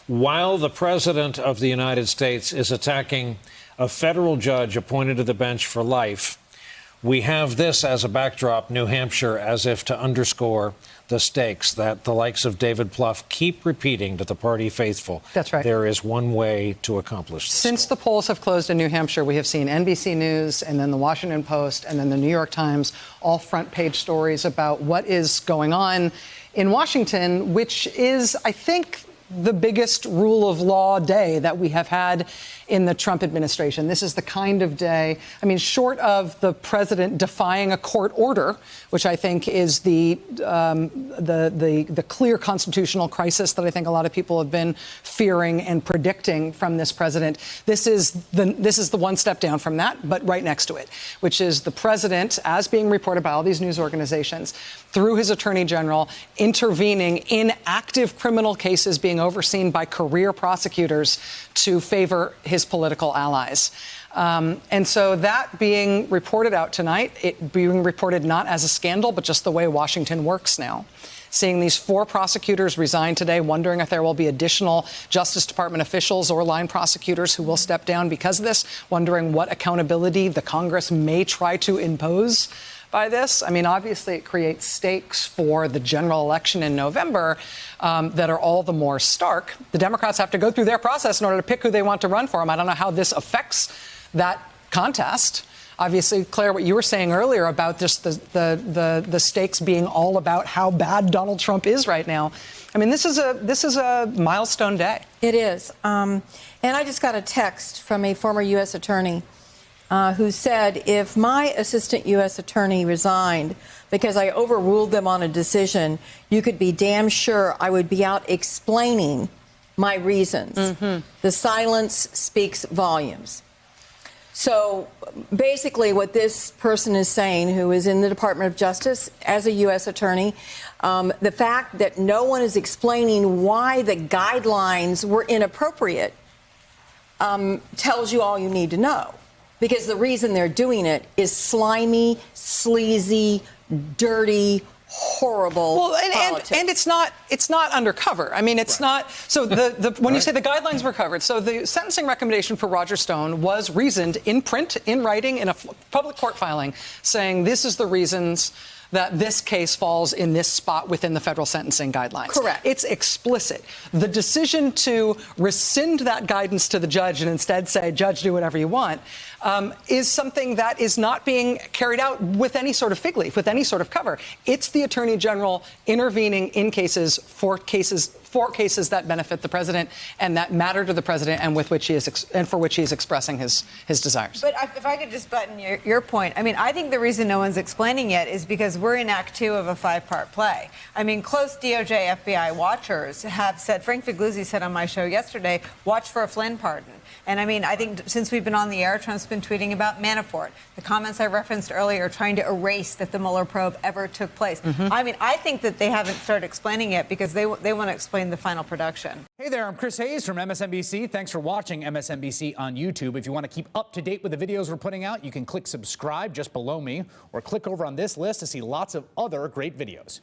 while the president of the United States is attacking a federal judge appointed to the bench for life, we have this as a backdrop, New Hampshire, as if to underscore the stakes that the likes of David Plouffe keep repeating to the party faithful. That's right. There is one way to accomplish this. Since the polls have closed in New Hampshire, we have seen NBC News and then the Washington Post and then the New York Times, all front page stories about what is going on in Washington, which is, I think, the biggest rule of law day that we have had in the Trump administration. This is the kind of day, I mean, short of the president defying a court order, which I think is the clear constitutional crisis that I think a lot of people have been fearing and predicting from this president. This is the one step down from that, but right next to it, which is the president, as being reported by all these news organizations, through his attorney general, intervening in active criminal cases being overseen by career prosecutors to favor his political allies. And so that being reported out tonight, it being reported not as a scandal, but just the way Washington works now. Seeing these 4 prosecutors resign today, wondering if there will be additional Justice Department officials or line prosecutors who will step down because of this, wondering what accountability the Congress may try to impose by this. I mean, obviously, it creates stakes for the general election in November that are all the more stark. The Democrats have to go through their process in order to pick who they want to run for them. I don't know how this affects that contest. Obviously, Claire, what you were saying earlier about just the stakes being all about how bad Donald Trump is right now. I mean, this is a milestone day. It is. And I just got a text from a former U.S. attorney who said, if my assistant U.S. attorney resigned because I overruled them on a decision, you could be damn sure I would be out explaining my reasons. Mm-hmm. The silence speaks volumes. So basically what this person is saying, who is in the Department of Justice as a U.S. attorney, the fact that no one is explaining why the guidelines were inappropriate tells you all you need to know. Because the reason they're doing it is slimy, sleazy, dirty, horrible politics. And it's not undercover. I mean, it's not. So when you say the guidelines were covered, so the sentencing recommendation for Roger Stone was reasoned in print, in writing, in a public court filing, saying this is the reasons that this case falls in this spot within the federal sentencing guidelines. Correct. It's explicit. The decision to rescind that guidance to the judge and instead say, judge, do whatever you want, is something that is not being carried out with any sort of fig leaf, with any sort of cover. It's the Attorney General intervening in cases for cases that benefit the president and that matter to the president and with which he is and for which he is expressing his desires. But if I could just button your point, I mean, I think the reason no one's explaining it is because we're in Act 2 of a 5-part play. I mean, close DOJ FBI watchers have said, Frank Figluzzi said on my show yesterday, watch for a Flynn pardon. And I mean, I think since we've been on the air, Trump's been tweeting about Manafort. The comments I referenced earlier trying to erase that the Mueller probe ever took place. Mm-hmm. I mean, I think that they haven't started explaining it because they want to explain the final production. Hey there, I'm Chris Hayes from MSNBC. Thanks for watching MSNBC on YouTube. If you want to keep up to date with the videos we're putting out, you can click subscribe just below me or click over on this list to see lots of other great videos.